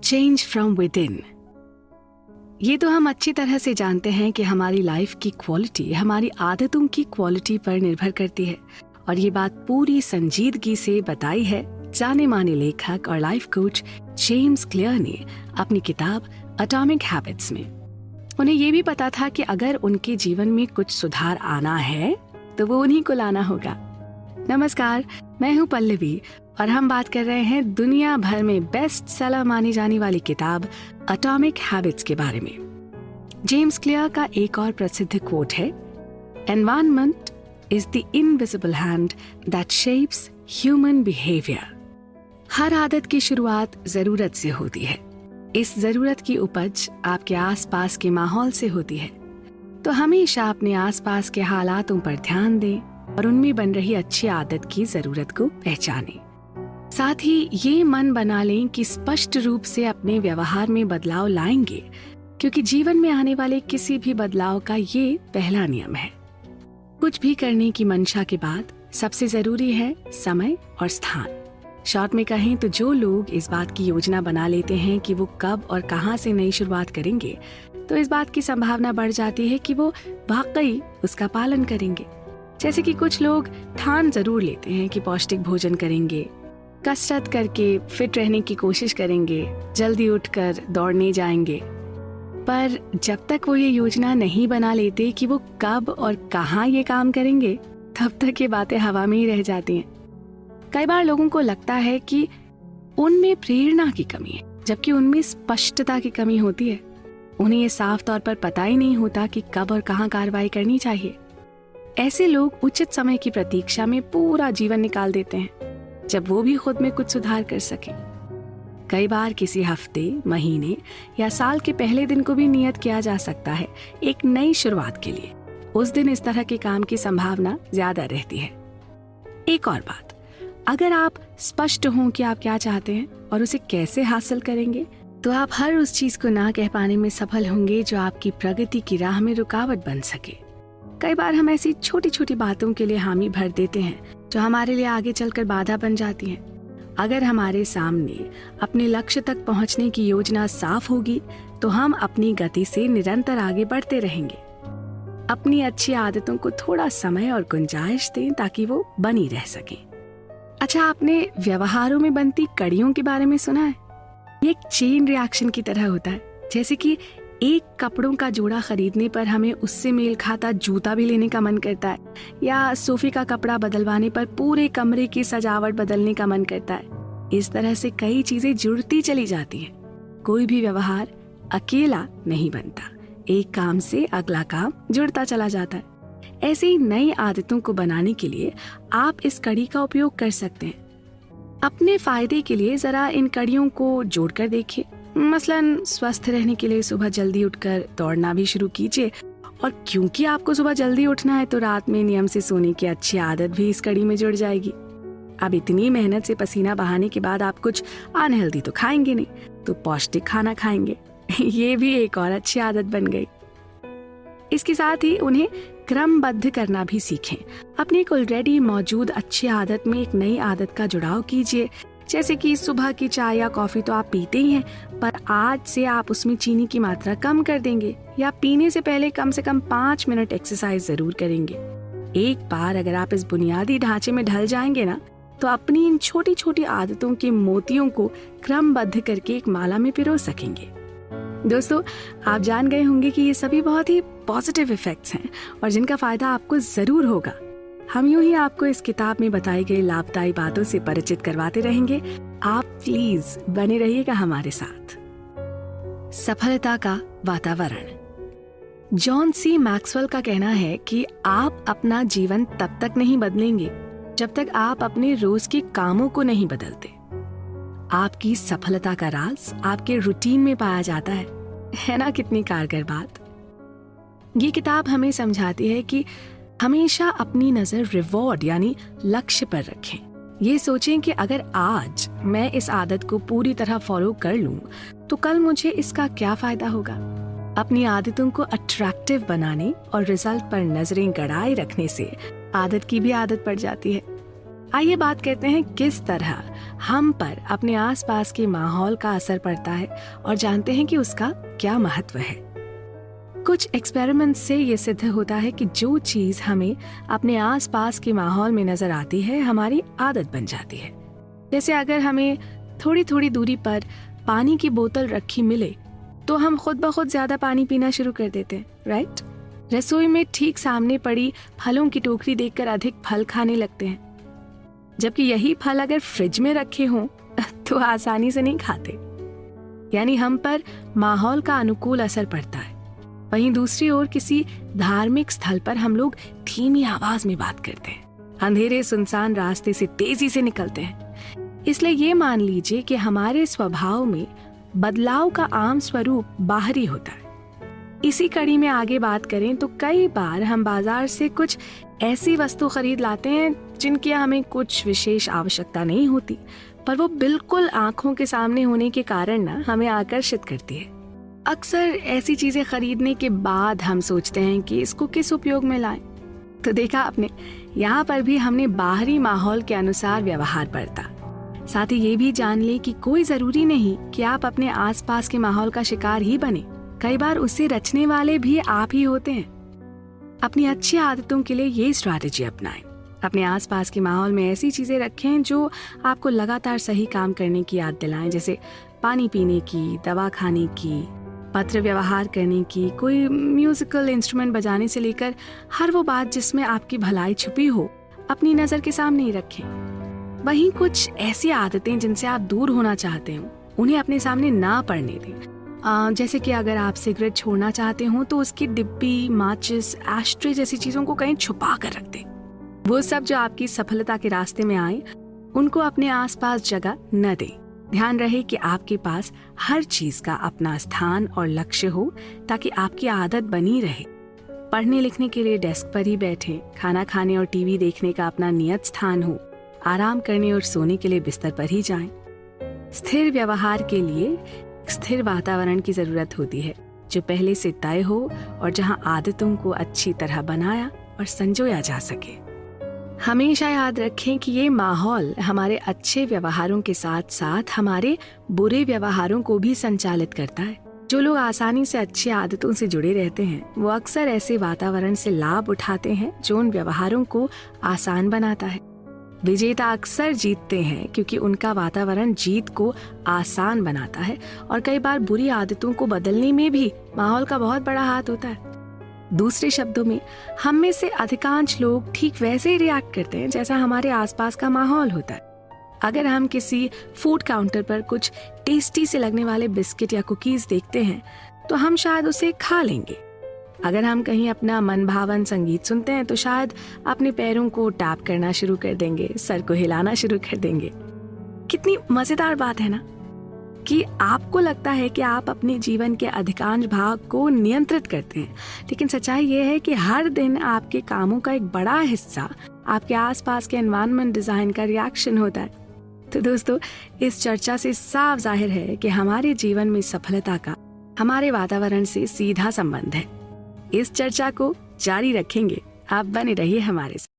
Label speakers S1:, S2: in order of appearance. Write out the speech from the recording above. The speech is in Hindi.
S1: Change from with in. ये तो हम अच्छी तरह से जानते हैं कि हमारी लाइफ की क्वालिटी हमारी आदतों की क्वालिटी पर निर्भर करती है, और ये बात पूरी संजीदगी से बताई है जाने माने लेखक और लाइफ कोच जेम्स क्लियर ने अपनी किताब एटॉमिक हैबिट्स में। उन्हें ये भी पता था कि अगर उनके जीवन में कुछ सुधार आना है तो वो उन्हीं को लाना होगा। नमस्कार, मैं हूँ पल्लवी और हम बात कर रहे हैं दुनिया भर में बेस्ट सेलर मानी जाने वाली किताब एटॉमिक हैबिट्स के बारे में। जेम्स क्लियर का एक और प्रसिद्ध कोट है, environment is the invisible hand that shapes human behaviour. हर आदत की शुरुआत जरूरत से होती है। इस जरूरत की उपज आपके आसपास के माहौल से होती है। तो हमेशा अपने आसपास के हालातों पर ध्यान दें और उनमें बन रही अच्छी आदत की जरूरत को पहचानें। साथ ही ये मन बना लें कि स्पष्ट रूप से अपने व्यवहार में बदलाव लाएंगे, क्योंकि जीवन में आने वाले किसी भी बदलाव का ये पहला नियम है। कुछ भी करने की मंशा के बाद सबसे जरूरी है समय और स्थान। शॉर्ट में कहें तो जो लोग इस बात की योजना बना लेते हैं कि वो कब और कहां से नई शुरुआत करेंगे, तो इस बात की संभावना बढ़ जाती है कि वो वाकई उसका पालन करेंगे। जैसे कि कुछ लोग ठान जरूर लेते हैं कि पौष्टिक भोजन करेंगे, कसरत करके फिट रहने की कोशिश करेंगे, जल्दी उठकर दौड़ने जाएंगे, पर जब तक वो ये योजना नहीं बना लेते कि वो कब और कहाँ ये काम करेंगे, तब तक ये बातें हवा में ही रह जाती हैं। कई बार लोगों को लगता है कि उनमें प्रेरणा की कमी है, जबकि उनमें स्पष्टता की कमी होती है। उन्हें ये साफ तौर पर पता ही नहीं होता कि कब और कहाँ कार्रवाई करनी चाहिए। ऐसे लोग उचित समय की प्रतीक्षा में पूरा जीवन निकाल देते हैं, जब वो भी खुद में कुछ सुधार कर सके। कई बार किसी हफ्ते, महीने या साल के पहले दिन को भी नियत किया जा सकता है एक नई शुरुआत के लिए। उस दिन इस तरह के काम की संभावना ज्यादा रहती है। एक और बात, अगर आप स्पष्ट हों कि आप क्या चाहते हैं और उसे कैसे हासिल करेंगे, तो आप हर उस चीज को ना कह पाने में सफल होंगे जो आपकी प्रगति की राह में रुकावट बन सके। कई बार हम ऐसी छोटी छोटी बातों के लिए हामी भर देते हैं जो हमारे लिए आगे चलकर बाधा बन जाती हैं। अगर हमारे सामने अपने लक्ष्य तक पहुंचने की योजना साफ होगी तो हम अपनी गति से निरंतर आगे बढ़ते रहेंगे। अपनी अच्छी आदतों को थोड़ा समय और गुंजाइश दें ताकि वो बनी रह सकें। अच्छा, आपने व्यवहारों में बनती कड़ियों के बारे में सुना है? ये एक चेन रिएक्शन की तरह होता है। जैसे कि एक कपड़ों का जोड़ा खरीदने पर हमें उससे मेल खाता जूता भी लेने का मन करता है, या सोफे का कपड़ा बदलवाने पर पूरे कमरे की सजावट बदलने का मन करता है। इस तरह से कई चीजें जुड़ती चली जाती हैं। कोई भी व्यवहार अकेला नहीं बनता, एक काम से अगला काम जुड़ता चला जाता है। ऐसी नई आदतों को बनाने के लिए आप इस कड़ी का उपयोग कर सकते हैं। अपने फायदे के लिए जरा इन कड़ियों को जोड़कर देखिए। मसलन स्वस्थ रहने के लिए सुबह जल्दी उठकर दौड़ना भी शुरू कीजिए, और क्योंकि आपको सुबह जल्दी उठना है तो रात में नियम से सोने की अच्छी आदत भी इस कड़ी में जुड़ जाएगी। अब इतनी मेहनत से पसीना बहाने के बाद आप कुछ अनहेल्दी तो खाएंगे नहीं, तो पौष्टिक खाना खाएंगे। ये भी एक और अच्छी आदत बन गई। इसके साथ ही उन्हें क्रमबद्ध करना भी सीखें। अपनी एक ऑलरेडी मौजूद अच्छी आदत में एक नई आदत का जुड़ाव कीजिए। जैसे कि सुबह की चाय या कॉफी तो आप पीते ही हैं, पर आज से आप उसमें चीनी की मात्रा कम कर देंगे, या पीने से पहले कम से कम 5 मिनट एक्सरसाइज जरूर करेंगे। एक बार अगर आप इस बुनियादी ढांचे में ढल जाएंगे ना, तो अपनी इन छोटी छोटी आदतों के मोतियों को क्रमबद्ध करके एक माला में पिरो सकेंगे। दोस्तों, आप जान गए होंगे कि ये सभी बहुत ही पॉजिटिव इफेक्ट्स हैं और जिनका फायदा आपको जरूर होगा। हम यूं ही आपको इस किताब में बताई गई लाभदायी बातों से परिचित करवाते रहेंगे। आप प्लीज बने रहिएगा हमारे साथ। सफलता का वातावरण। जॉन सी मैक्सवेल का कहना है कि आप अपना जीवन तब तक नहीं बदलेंगे जब तक आप अपने रोज के कामों को नहीं बदलते। आपकी सफलता का राज आपके रूटीन में पाया जाता है ना? कितनी कारगर बात। ये किताब हमें समझाती है कि हमेशा अपनी नजर रिवॉर्ड यानी लक्ष्य पर रखें। ये सोचें कि अगर आज मैं इस आदत को पूरी तरह फॉलो कर लूं तो कल मुझे इसका क्या फायदा होगा। अपनी आदतों को अट्रैक्टिव बनाने और रिजल्ट पर नजरें गड़ाए रखने से आदत की भी आदत पड़ जाती है। आइए बात करते हैं किस तरह हम पर अपने आसपास के माहौल का असर पड़ता है और जानते हैं कि उसका क्या महत्व है। कुछ एक्सपेरिमेंट से ये सिद्ध होता है कि जो चीज हमें अपने आसपास के माहौल में नजर आती है हमारी आदत बन जाती है। जैसे अगर हमें थोड़ी थोड़ी दूरी पर पानी की बोतल रखी मिले तो हम खुद ब खुद ज्यादा पानी पीना शुरू कर देते हैं, राइट? रसोई में ठीक सामने पड़ी फलों की टोकरी देखकर अधिक फल खाने लगते हैं, जबकि यही फल अगर फ्रिज में रखे हों तो आसानी से नहीं खाते। यानी हम पर माहौल का अनुकूल असर पड़ता है। वहीं दूसरी ओर किसी धार्मिक स्थल पर हम लोग धीमी आवाज में बात करते हैं, अंधेरे सुनसान रास्ते से तेजी से निकलते हैं। इसलिए ये मान लीजिए कि हमारे स्वभाव में बदलाव का आम स्वरूप बाहरी होता है। इसी कड़ी में आगे बात करें तो कई बार हम बाजार से कुछ ऐसी वस्तु खरीद लाते हैं जिनकी हमें कुछ विशेष आवश्यकता नहीं होती, पर वो बिल्कुल आंखों के सामने होने के कारण ना हमें आकर्षित करती है। अक्सर ऐसी चीजें खरीदने के बाद हम सोचते हैं कि इसको किस उपयोग में लाएं। तो देखा आपने, यहाँ पर भी हमने बाहरी माहौल के अनुसार व्यवहार बरता। साथ ही ये भी जान ले कि कोई जरूरी नहीं कि आप अपने आसपास के माहौल का शिकार ही बने। कई बार उसे रचने वाले भी आप ही होते हैं। अपनी अच्छी आदतों के लिए ये स्ट्रैटेजी अपनाएं। अपने आसपास के माहौल में ऐसी चीजें रखें जो आपको लगातार सही काम करने की याद दिलाएं, जैसे पानी पीने की, दवा खाने की, पत्र व्यवहार करने की, कोई म्यूजिकल इंस्ट्रूमेंट बजाने से लेकर हर वो बात जिसमें आपकी भलाई छुपी हो अपनी नजर के सामने ही रखें। वहीं कुछ ऐसी आदतें जिनसे आप दूर होना चाहते हो उन्हें अपने सामने ना पड़ने दें। जैसे कि अगर आप सिगरेट छोड़ना चाहते हो तो उसकी डिब्बी, माचिस, एस्ट्रे जैसी चीजों को कहीं छुपा कर रख दें। वो सब जो आपकी सफलता के रास्ते में आए उनको अपने आसपास जगह न दें। ध्यान रहे कि आपके पास हर चीज का अपना स्थान और लक्ष्य हो ताकि आपकी आदत बनी रहे। पढ़ने लिखने के लिए डेस्क पर ही बैठें, खाना खाने और टीवी देखने का अपना नियत स्थान हो, आराम करने और सोने के लिए बिस्तर पर ही जाएं। स्थिर व्यवहार के लिए स्थिर वातावरण की जरूरत होती है जो पहले से तय हो और जहां आदतों को अच्छी तरह बनाया और संजोया जा सके। हमेशा याद रखें कि ये माहौल हमारे अच्छे व्यवहारों के साथ साथ हमारे बुरे व्यवहारों को भी संचालित करता है। जो लोग आसानी से अच्छी आदतों से जुड़े रहते हैं वो अक्सर ऐसे वातावरण से लाभ उठाते हैं जो उन व्यवहारों को आसान बनाता है। विजेता अक्सर जीतते हैं क्योंकि उनका वातावरण जीत को आसान बनाता है और कई बार बुरी आदतों को बदलने में भी माहौल का बहुत बड़ा हाथ होता है। दूसरे शब्दों में, हम में से अधिकांश लोग ठीक वैसे ही रिएक्ट करते हैं जैसा हमारे आसपास का माहौल होता है। अगर हम किसी फूड काउंटर पर कुछ टेस्टी से लगने वाले बिस्किट या कुकीज देखते हैं तो हम शायद उसे खा लेंगे। अगर हम कहीं अपना मनभावन संगीत सुनते हैं तो शायद अपने पैरों को टैप करना शुरू कर देंगे, सर को हिलाना शुरू कर देंगे। कितनी मजेदार बात है ना कि आपको लगता है कि आप अपने जीवन के अधिकांश भाग को नियंत्रित करते हैं, लेकिन सच्चाई ये है कि हर दिन आपके कामों का एक बड़ा हिस्सा आपके आसपास के एनवायरनमेंट डिजाइन का रिएक्शन होता है। तो दोस्तों, इस चर्चा से साफ जाहिर है कि हमारे जीवन में सफलता का हमारे वातावरण से सीधा संबंध है। इस चर्चा को जारी रखेंगे, आप बने रहिए हमारे साथ।